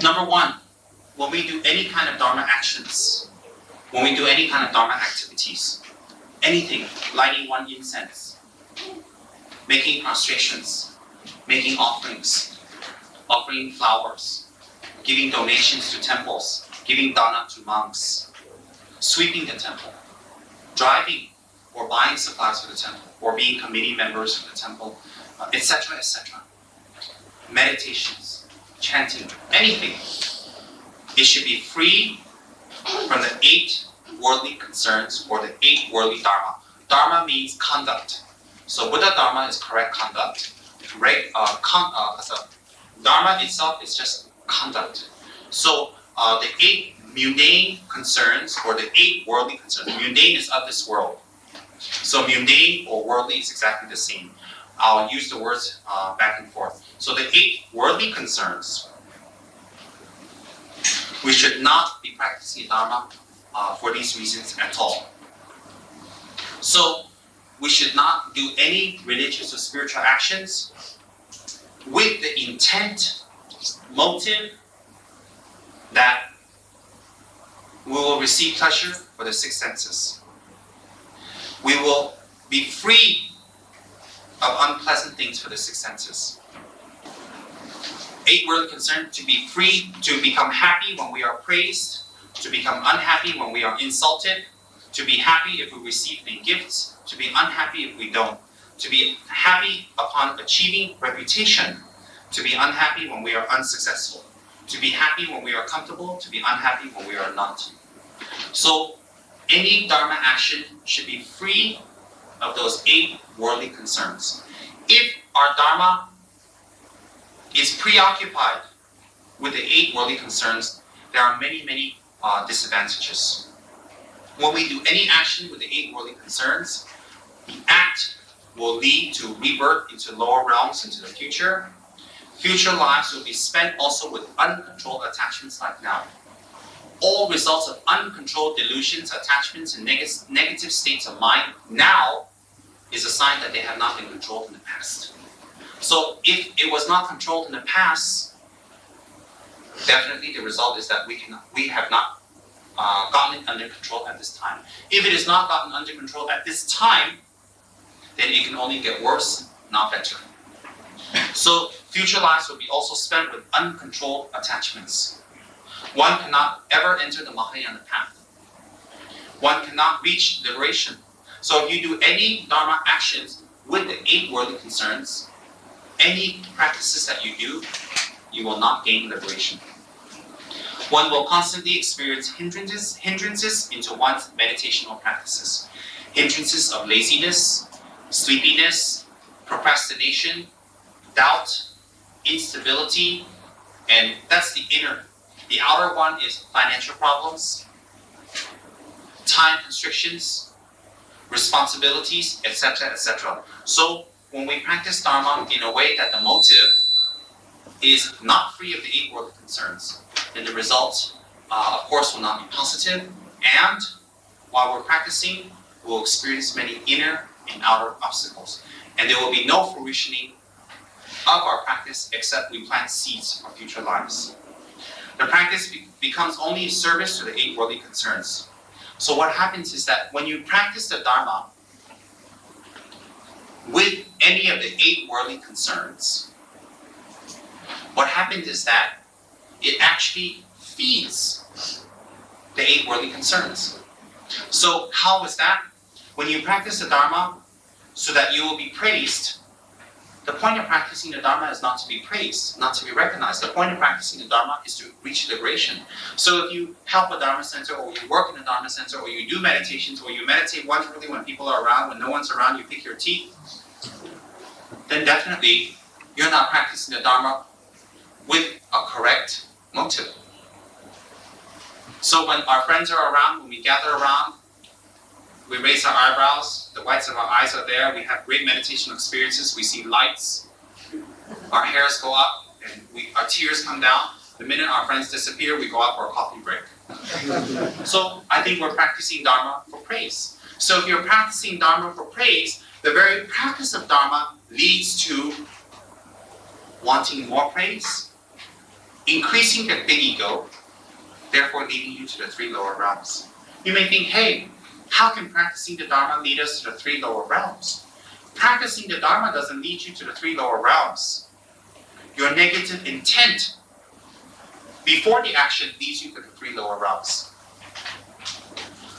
Number one, when we do any kind of Dharma actions, when we do any kind of Dharma activities, anything, lighting one incense, making prostrations, making offerings, offering flowers, giving donations to temples, giving dana to monks, sweeping the temple, driving or buying supplies for the temple, or being committee members for the temple, etc., etc. Meditations, chanting, anything. It should be free from the 8 worldly concerns or the 8 worldly dharma. Dharma means conduct. So Buddha Dharma is correct conduct. Dharma itself is just conduct. So the 8 mundane concerns or the 8 worldly concerns. Mundane is of this world. So mundane or worldly is exactly the same. I'll use the words back and forth. So the 8 worldly concerns, we should not be practicing Dharma for these reasons at all. So we should not do any religious or spiritual actions with the intent, motive, that we will receive pleasure for the 6 senses. We will be free of unpleasant things for the 6 senses. 8 worldly concern, to be free, to become happy when we are praised, to become unhappy when we are insulted, to be happy if we receive any gifts, to be unhappy if we don't, to be happy upon achieving reputation, to be unhappy when we are unsuccessful, to be happy when we are comfortable, to be unhappy when we are not. So any Dharma action should be free of those 8 worldly concerns. If our Dharma is preoccupied with the 8 worldly concerns, there are many disadvantages. When we do any action with the 8 worldly concerns, the act will lead to rebirth into lower realms into the future. Future lives will be spent also with uncontrolled attachments like now. All results of uncontrolled delusions, attachments, and negative states of mind now is a sign that they have not been controlled in the past. So if it was not controlled in the past, definitely the result is that we have not gotten it under control at this time. If it is not gotten under control at this time, then it can only get worse, not better. So future lives will be also spent with uncontrolled attachments. One cannot ever enter the Mahayana path. One cannot reach liberation. So if you do any Dharma actions with the 8 worldly concerns, any practices that you do, you will not gain liberation. One will constantly experience hindrances into one's meditational practices. Hindrances of laziness, sleepiness, procrastination, doubt, instability, and that's the inner. The outer one is financial problems, time constrictions, responsibilities, etc., etc. So when we practice Dharma in a way that the motive is not free of the 8 worldly concerns, then the result, of course, will not be positive. And while we're practicing, we'll experience many inner and outer obstacles. And there will be no fruitioning of our practice except we plant seeds for future lives. The practice becomes only a service to the 8 worldly concerns. So what happens is that when you practice the Dharma with any of the 8 worldly concerns, what happens is that it actually feeds the 8 worldly concerns. So how is that? When you practice the Dharma so that you will be praised, the point of practicing the Dharma is not to be praised, not to be recognized. The point of practicing the Dharma is to reach liberation. So if you help a Dharma center, or you work in a Dharma center, or you do meditations, or you meditate wonderfully when people are around, when no one's around, you pick your teeth, then definitely you're not practicing the Dharma with a correct motive. So when our friends are around, when we gather around, we raise our eyebrows, the whites of our eyes are there, we have great meditation experiences, we see lights, our hairs go up, and our tears come down. The minute our friends disappear, we go out for a coffee break. So I think we're practicing Dharma for praise. So if you're practicing Dharma for praise, the very practice of Dharma leads to wanting more praise, increasing the big ego, therefore leading you to the 3 lower realms. You may think, hey, how can practicing the Dharma lead us to the 3 lower realms? Practicing the Dharma doesn't lead you to the 3 lower realms. Your negative intent before the action leads you to the 3 lower realms.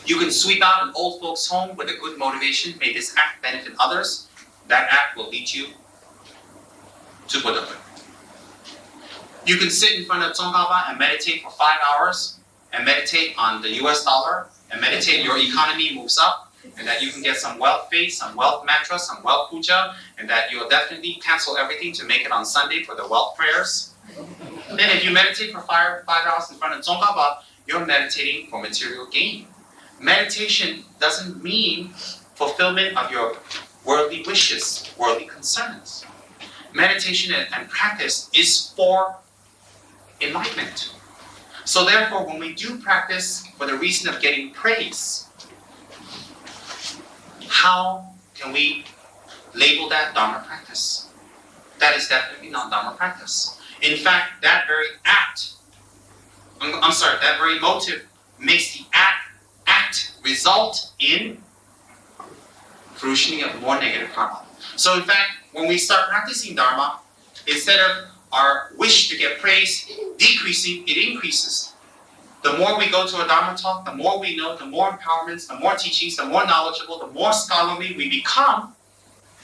You can sweep out an old folks' home with a good motivation. May this act benefit others. That act will lead you to Buddhahood. You can sit in front of Tsongkhapa and meditate for 5 hours and meditate on the US dollar and meditate your economy moves up and that you can get some wealth faith, some wealth mantra, some wealth puja, and that you'll definitely cancel everything to make it on Sunday for the wealth prayers. Then if you meditate for 5 hours in front of Tsongkhapa, you're meditating for material gain. Meditation doesn't mean fulfillment of your worldly wishes, worldly concerns. Meditation and practice is for enlightenment. So therefore, when we do practice for the reason of getting praise, how can we label that Dharma practice? That is definitely not Dharma practice. In fact, that very act, that very motive makes the act result in fruitioning of more negative karma. So in fact, when we start practicing Dharma, instead of our wish to get praise decreasing, it increases. The more we go to a Dharma talk, the more we know, the more empowerments, the more teachings, the more knowledgeable, the more scholarly we become,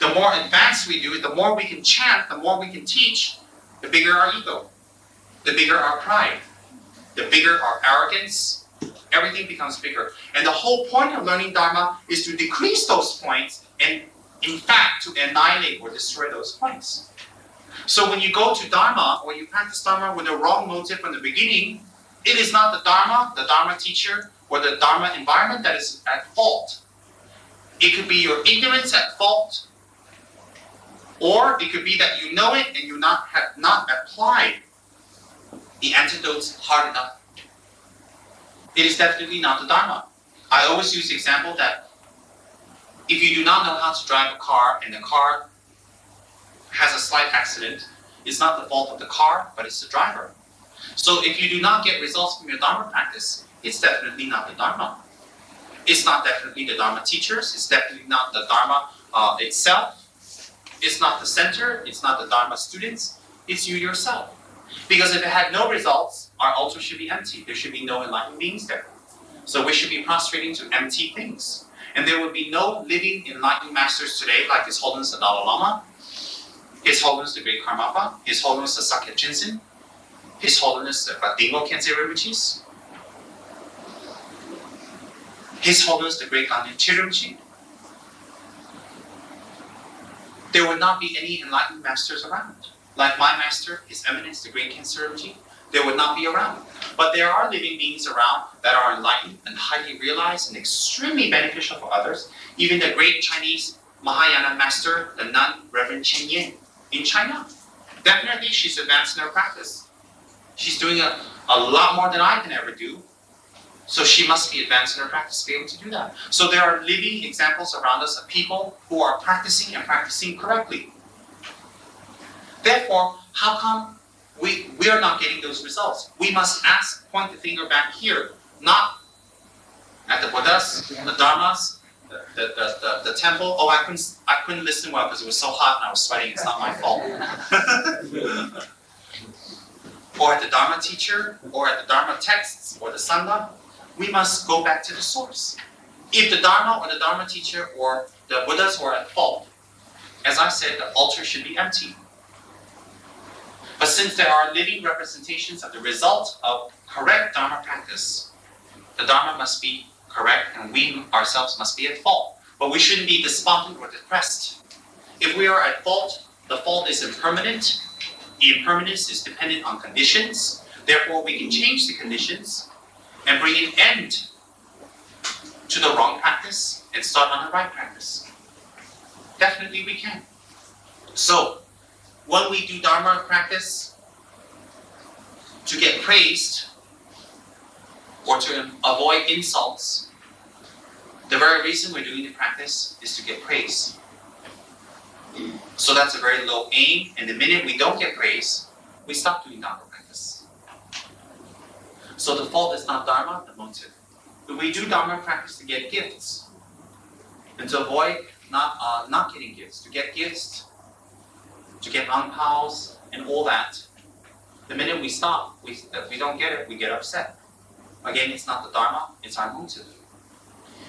the more advanced we do it, the more we can chant, the more we can teach, the bigger our ego, the bigger our pride, the bigger our arrogance. Everything becomes bigger. And the whole point of learning Dharma is to decrease those points and, in fact, to annihilate or destroy those points. So when you go to Dharma or you practice Dharma with the wrong motive from the beginning, it is not the Dharma teacher, or the Dharma environment that is at fault. It could be your ignorance at fault, or it could be that you know it and you have not applied the antidotes hard enough. It is definitely not the Dharma. I always use the example that if you do not know how to drive a car and the car has a slight accident, it's not the fault of the car, but it's the driver. So if you do not get results from your Dharma practice, it's definitely not the Dharma. It's not definitely the Dharma teachers, it's definitely not the Dharma itself. It's not the center, it's not the Dharma students, it's you yourself. Because if it had no results, our altar should be empty. There should be no enlightened beings there. So we should be prostrating to empty things. And there would be no living enlightened masters today like His Holiness the Dalai Lama, His Holiness the Great Karmapa, His Holiness the Sakya Chinsen, His Holiness the Dingo Khyentse Rinpoche, His Holiness the Great Ganden Rinpoche. There would not be any enlightened masters around. Like my master, His Eminence the Great Khyentse Rinpoche, there would not be around. But there are living beings around that are enlightened and highly realized and extremely beneficial for others. Even the great Chinese Mahayana master, the nun Reverend Chen Yin in China. Definitely she's advanced in her practice. She's doing a lot more than I can ever do. So she must be advanced in her practice to be able to do that. So there are living examples around us of people who are practicing and practicing correctly. Therefore, how come we are not getting those results? We must ask, point the finger back here, not at the Buddhas, the Dharmas, the temple. Oh, I couldn't listen well because it was so hot and I was sweating. It's not my fault. Or at the Dharma teacher, or at the Dharma texts, or the Sangha. We must go back to the source. If the Dharma or the Dharma teacher or the Buddhas were at fault, as I said, the altar should be empty. But since there are living representations of the result of correct Dharma practice, the Dharma must be correct and we ourselves must be at fault. But we shouldn't be despondent or depressed. If we are at fault, the fault is impermanent. The impermanence is dependent on conditions. Therefore, we can change the conditions and bring an end to the wrong practice and start on the right practice. Definitely we can. So, when we do Dharma practice to get praised or to avoid insults, the very reason we're doing the practice is to get praise. So that's a very low aim, and the minute we don't get praise, we stop doing Dharma practice. So the fault is not Dharma, the motive. If we do Dharma practice to get gifts, and to avoid not getting gifts, to get gifts, to get angpaos and all that, the minute we stop, if we don't get it, we get upset. Again, it's not the Dharma, it's our motive.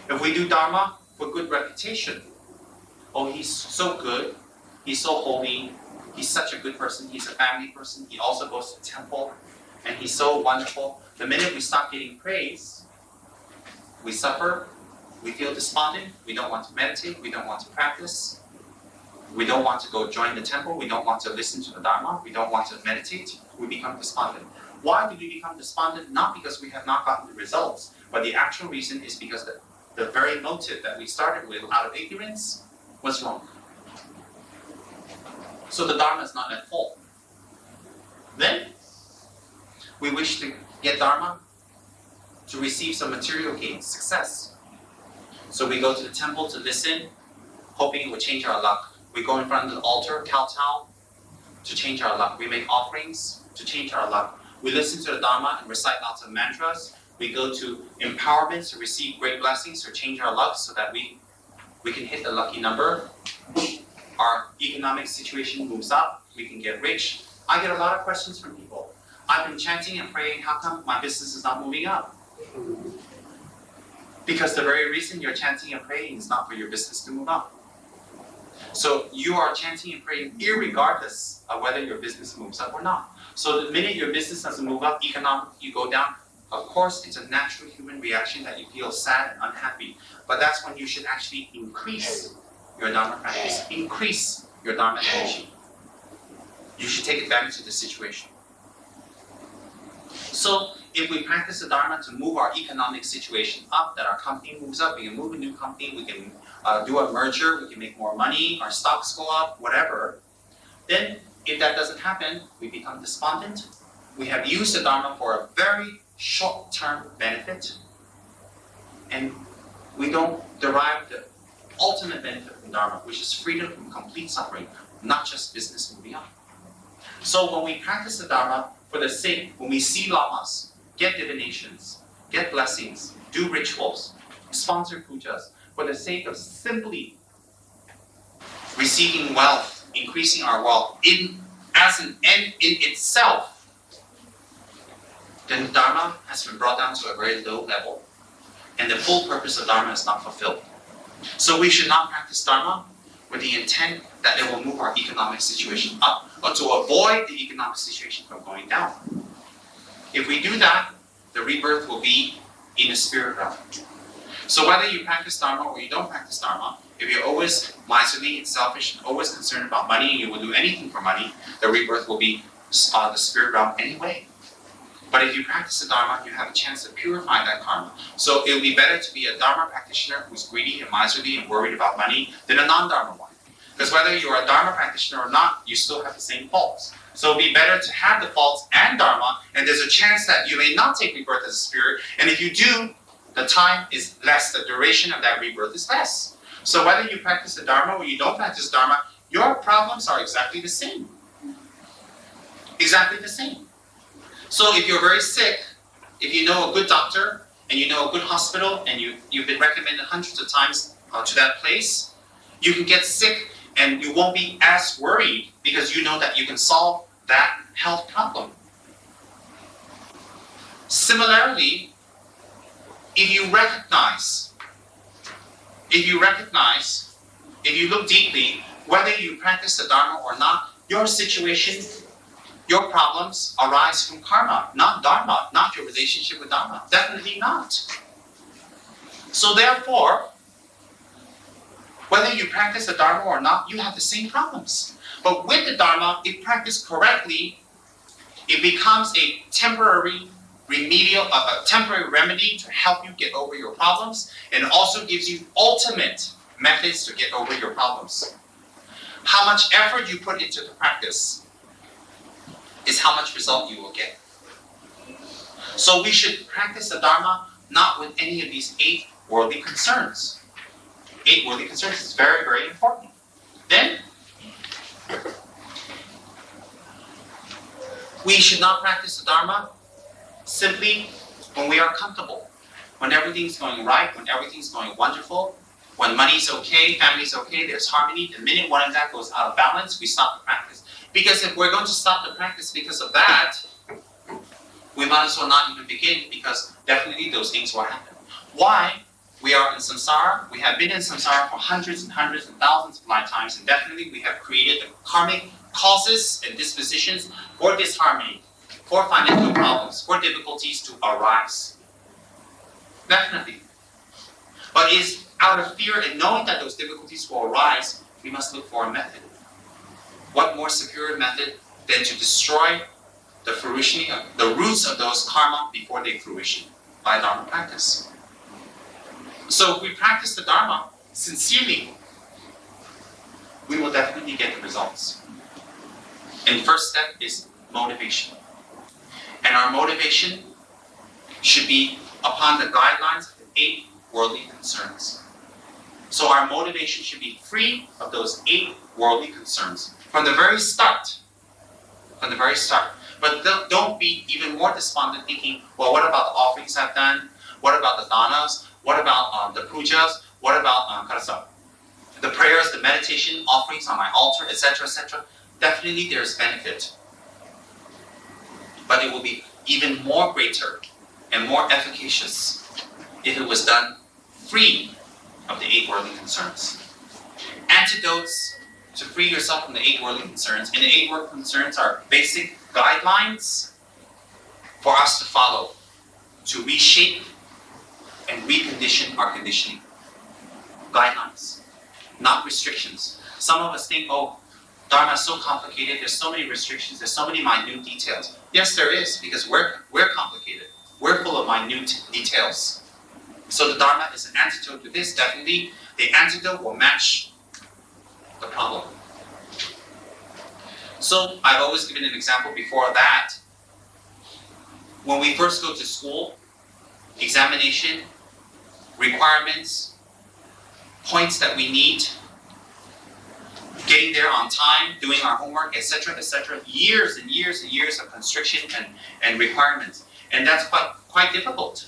If we do Dharma for good reputation, oh, he's so good, he's so holy, he's such a good person, he's a family person, he also goes to temple, and he's so wonderful. The minute we stop getting praise, we suffer, we feel despondent, we don't want to meditate, we don't want to practice, we don't want to go join the temple, we don't want to listen to the Dharma, we don't want to meditate, we become despondent. Why do we become despondent? Not because we have not gotten the results, but the actual reason is because the very motive that we started with out of ignorance was wrong. So the Dharma is not at fault. Then, we wish to get Dharma to receive some material gain, success. So we go to the temple to listen, hoping it will change our luck. We go in front of the altar, kowtow, to change our luck. We make offerings to change our luck. We listen to the Dharma and recite lots of mantras. We go to Impermanence to receive great blessings to change our luck so that we can hit the lucky number. Our economic situation moves up, we can get rich. I get a lot of questions from people. I've been chanting and praying, how come my business is not moving up? Because the very reason you're chanting and praying is not for your business to move up. So you are chanting and praying irregardless of whether your business moves up or not. So the minute your business doesn't move up, economically you go down, of course it's a natural human reaction that you feel sad and unhappy. But that's when you should actually increase your Dharma practice, increase your Dharma energy. You should take advantage of the situation. So if we practice the Dharma to move our economic situation up, that our company moves up, we can move a new company, we can do a merger, we can make more money, our stocks go up, whatever. Then if that doesn't happen, we become despondent. We have used the Dharma for a very short-term benefit, and we don't derive the ultimate benefit from Dharma, which is freedom from complete suffering, not just business moving up. So when we practice the Dharma for the sake, when we see lamas, get divinations, get blessings, do rituals, sponsor pujas, for the sake of simply receiving wealth, increasing our wealth as an end in itself, then Dharma has been brought down to a very low level, and the full purpose of Dharma is not fulfilled. So we should not practice Dharma with the intent that it will move our economic situation up, or to avoid the economic situation from going down. If we do that, the rebirth will be in the spirit realm. So whether you practice Dharma or you don't practice Dharma, if you're always miserly and selfish and always concerned about money and you will do anything for money, the rebirth will be the spirit realm anyway. But if you practice the Dharma, you have a chance to purify that karma. So it will be better to be a Dharma practitioner who's greedy and miserly and worried about money than a non-Dharma one. Because whether you're a Dharma practitioner or not, you still have the same faults. So it will be better to have the faults and Dharma, and there's a chance that you may not take rebirth as a spirit, and if you do, the time is less, the duration of that rebirth is less. So whether you practice the Dharma or you don't practice Dharma, your problems are exactly the same. Exactly the same. So if you're very sick, if you know a good doctor, and you know a good hospital, and you've been recommended hundreds of times to that place, you can get sick and you won't be as worried because you know that you can solve that health problem. Similarly, if you look deeply, whether you practice the Dharma or not, your situation, your problems arise from karma, not Dharma, not your relationship with Dharma. Definitely not. So therefore, whether you practice the Dharma or not, you have the same problems. But with the Dharma, if practiced correctly, it becomes a temporary temporary remedy to help you get over your problems, and it also gives you ultimate methods to get over your problems. How much effort you put into the practice is how much result you will get. So we should practice the Dharma not with any of these 8 worldly concerns. 8 worldly concerns is very, very important. Then, we should not practice the Dharma simply when we are comfortable, when everything's going right, when everything's going wonderful, when money's okay, family's okay, there's harmony, the minute one of that goes out of balance, we stop the practice. Because if we're going to stop the practice because of that, we might as well not even begin, because definitely those things will happen. Why? We are in samsara, we have been in samsara for hundreds and hundreds and thousands of lifetimes, and definitely we have created the karmic causes and dispositions for disharmony, for financial problems, for difficulties to arise. Definitely. But it's out of fear and knowing that those difficulties will arise, we must look for a method. What more secure method than to destroy the fruition, the roots of those karma before they fruition by Dharma practice? So if we practice the Dharma sincerely, we will definitely get the results. And first step is motivation. And our motivation should be upon the guidelines of the 8 worldly concerns. So our motivation should be free of those 8 worldly concerns from the very start. From the very start. But don't be even more despondent thinking, well, what about the offerings I've done? What about the danas? What about the pujas? What about the prayers, the meditation, offerings on my altar, etc., etc.? Definitely there's benefit. But it will be even more greater and more efficacious if it was done free of the 8 worldly concerns. Antidotes to free yourself from the 8 worldly concerns. And the 8 worldly concerns are basic guidelines for us to follow, to reshape and recondition our conditioning. Guidelines, not restrictions. Some of us think, oh, Dharma is so complicated, there's so many restrictions, there's so many minute details. Yes, there is, because we're complicated. We're full of minute details. So the Dharma is an antidote to this. Definitely, the antidote will match the problem. So I've always given an example before that. When we first go to school, examination, requirements, points that we need, getting there on time, doing our homework, etc., etc., years and years and years of constriction and requirements. And that's quite difficult.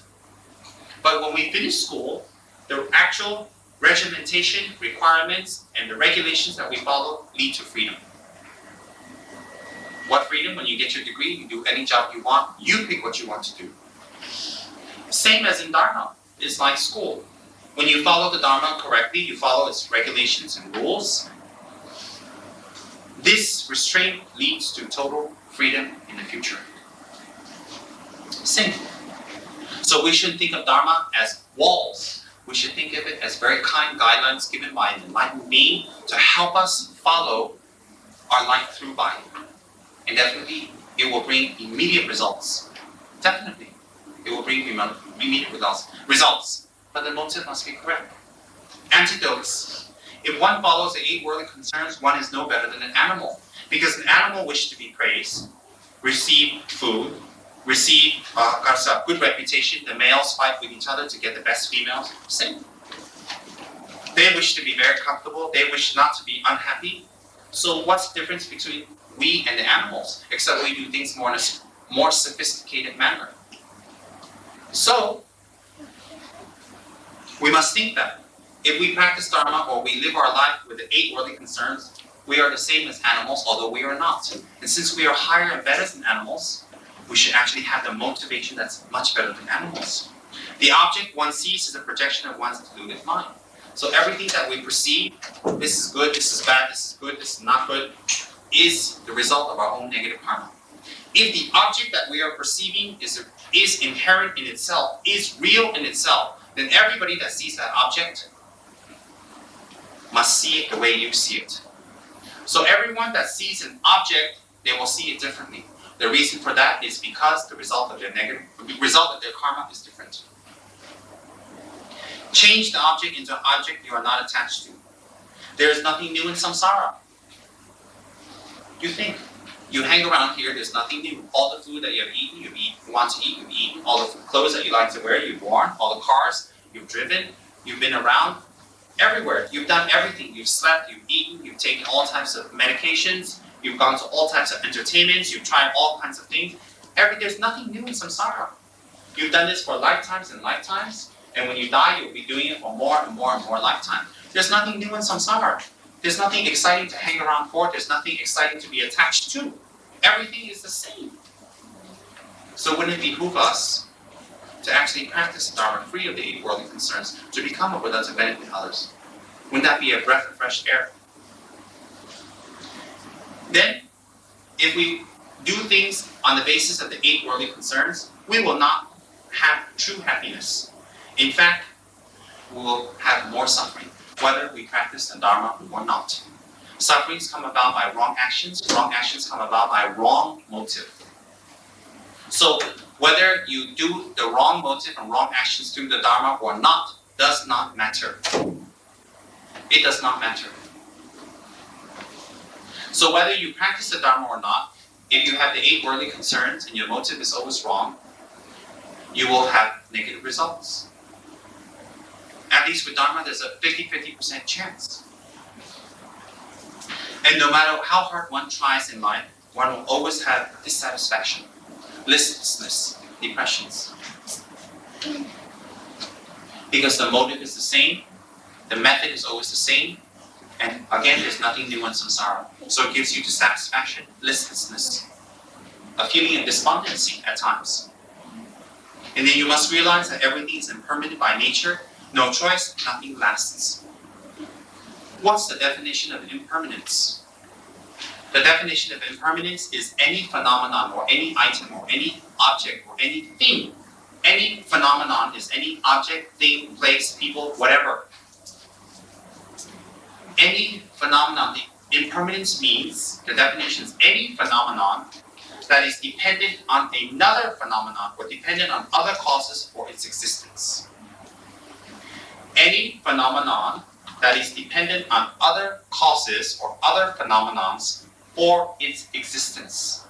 But when we finish school, the actual regimentation, requirements, and the regulations that we follow lead to freedom. What freedom? When you get your degree, you do any job you want, you pick what you want to do. Same as in Dharma. It's like school. When you follow the Dharma correctly, you follow its regulations and rules, this restraint leads to total freedom in the future. Same. So we shouldn't think of Dharma as walls. We should think of it as very kind guidelines given by an enlightened being to help us follow our life through by. And definitely, it will bring immediate results. Definitely, it will bring immediate results. But the motive must be correct. Antidotes. If one follows the 8 worldly concerns, one is no better than an animal. Because an animal wishes to be praised, receive food, receive a good reputation. The males fight with each other to get the best females. Same. They wish to be very comfortable. They wish not to be unhappy. So what's the difference between we and the animals? Except we do things more in a more sophisticated manner. So we must think that if we practice Dharma or we live our life with the 8 worldly concerns, we are the same as animals, although we are not. And since we are higher and better than animals, we should actually have the motivation that's much better than animals. The object one sees is a projection of one's deluded mind. So everything that we perceive, this is good, this is bad, this is good, this is not good, is the result of our own negative karma. If the object that we are perceiving is inherent in itself, is real in itself, then everybody that sees that object must see it the way you see it. So everyone that sees an object, they will see it differently. The reason for that is because the result of their karma is different. Change the object into an object you are not attached to. There is nothing new in samsara. You think. You hang around here, there's nothing new. All the food that you have eaten, you want to eat, you've eaten. All the clothes that you like to wear, you've worn. All the cars you've driven, you've been around. Everywhere. You've done everything. You've slept, you've eaten, you've taken all types of medications, you've gone to all types of entertainments, you've tried all kinds of things. There's nothing new in samsara. You've done this for lifetimes and lifetimes, and when you die, you'll be doing it for more and more and more lifetime. There's nothing new in samsara. There's nothing exciting to hang around for. There's nothing exciting to be attached to. Everything is the same. So wouldn't it behoove us to actually practice Dharma free of the 8 worldly concerns, to become a Buddha to benefit others? Wouldn't that be a breath of fresh air? Then, if we do things on the basis of the 8 worldly concerns, we will not have true happiness. In fact, we will have more suffering, whether we practice the Dharma or not. Sufferings come about by wrong actions come about by wrong motive. So, whether you do the wrong motive and wrong actions through the Dharma or not, does not matter. It does not matter. So whether you practice the Dharma or not, if you have the 8 worldly concerns and your motive is always wrong, you will have negative results. At least with Dharma, there's a 50% chance. And no matter how hard one tries in life, one will always have dissatisfaction, listlessness, depressions. Because the motive is the same, the method is always the same, and again, there's nothing new in samsara. So it gives you dissatisfaction, listlessness, a feeling of despondency at times. And then you must realize that everything is impermanent by nature. No choice, nothing lasts. What's the definition of impermanence? The definition of impermanence is any phenomenon or any item or any object or any thing. Any phenomenon is any object, thing, place, people, whatever. Any phenomenon. The impermanence means, the definition is any phenomenon that is dependent on another phenomenon or dependent on other causes for its existence. Any phenomenon that is dependent on other causes or other phenomenons for its existence.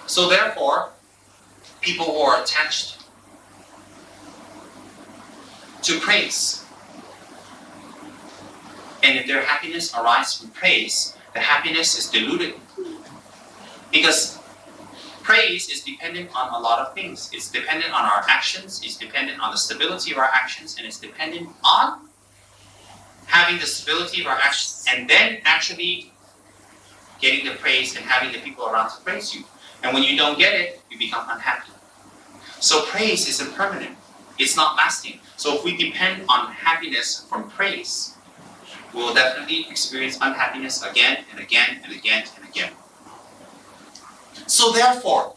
So therefore, people who are attached to praise, and if their happiness arises from praise, the happiness is diluted. Because praise is dependent on a lot of things. It's dependent on our actions, it's dependent on the stability of our actions, and it's dependent on having the stability of our actions and then actually getting the praise and having the people around to praise you. And when you don't get it, you become unhappy. So praise is impermanent. It's not lasting. So if we depend on happiness from praise, we will definitely experience unhappiness again and again and again and again. So therefore,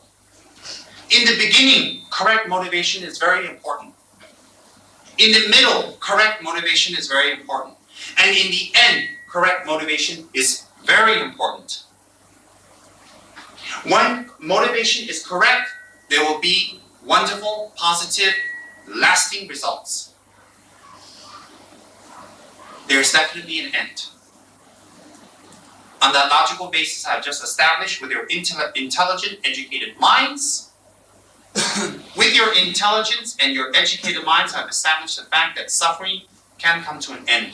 in the beginning, correct motivation is very important. In the middle, correct motivation is very important. And in the end, correct motivation is very important. When motivation is correct, there will be wonderful, positive, lasting results. There's definitely an end. On that logical basis I've just established, with your intelligent, educated minds, with your intelligence and your educated minds, I've established the fact that suffering can come to an end.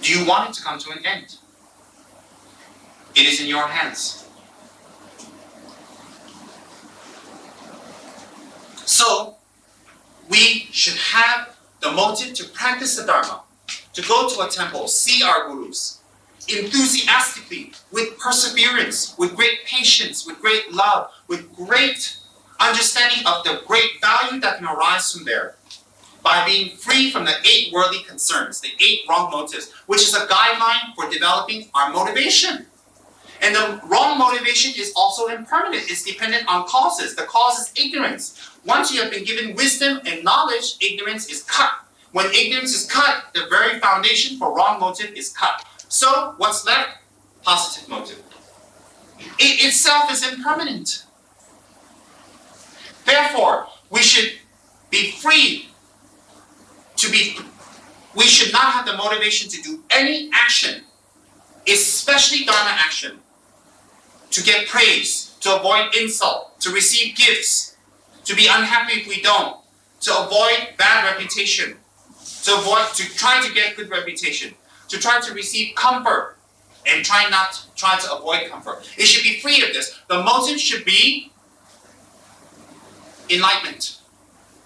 Do you want it to come to an end? It is in your hands. So, we should have the motive to practice the Dharma, to go to a temple, see our gurus, enthusiastically, with perseverance, with great patience, with great love, with great understanding of the great value that can arise from there, by being free from the 8 worldly concerns, the 8 wrong motives, which is a guideline for developing our motivation. And the wrong motivation is also impermanent. It's dependent on causes. The cause is ignorance. Once you have been given wisdom and knowledge, ignorance is cut. When ignorance is cut, the very foundation for wrong motive is cut. So, what's left? Positive motive. It itself is impermanent. Therefore, we should be free we should not have the motivation to do any action, especially Dharma action, to get praise, to avoid insult, to receive gifts, to be unhappy if we don't, to avoid bad reputation, to try to get good reputation, to try to receive comfort, and try to avoid comfort. It should be free of this. The motive should be enlightenment,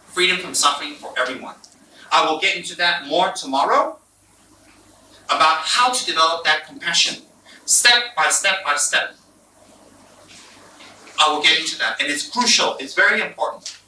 freedom from suffering for everyone. I will get into that more tomorrow about how to develop that compassion, step by step by step. I will get into that, and it's crucial. It's very important.